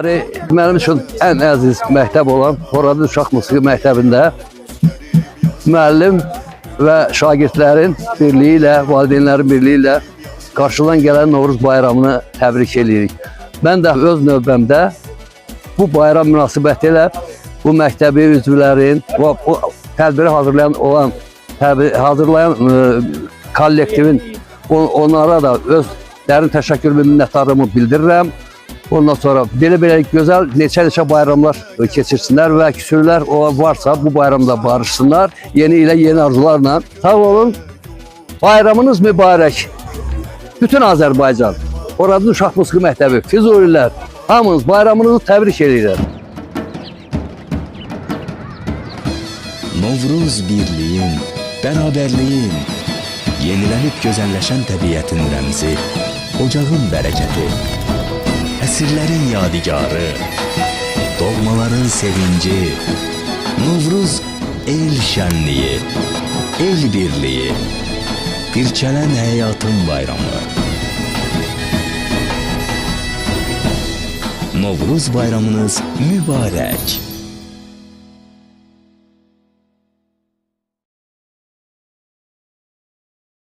Mənim üçün ən əziz məktəb olan Horadiz Uşaq Musiqi Məktəbində müəllim və şagirdlərin birliyi ilə, valideynlərin birliyi ilə qarşıdan gələn Novruz bayramını təbrik edirik. Mən də öz növbəmdə bu bayram münasibəti ilə bu məktəbi üzvlərin, bu tədbiri hazırlayan kollektivin onlara da öz dərin təşəkkür və minnətdarlığımı bildirirəm. Ondan sonra belə gözəl neçə bayramlar keçirsinlər və küsürlər varsa bu bayramda barışsınlar. Yeni ilə yeni arzularla. Sağ olun. Bayramınız mübarək. Bütün Azərbaycan, Horadiz Uşaq Musiqi Məktəbi, Füzulilər, hamınız bayramınızı təbrik edirəm. Novruz birliyin, bərabərliyin, yenilənib gözəlləşən təbiətin rəmzi, ocağın bərəkəti, əsrlərin yadigarı, doğmaların sevinci, Novruz el şənliyi, el birliyi, dirçələn həyatın bayramı. Novruz bayramınız mübarək.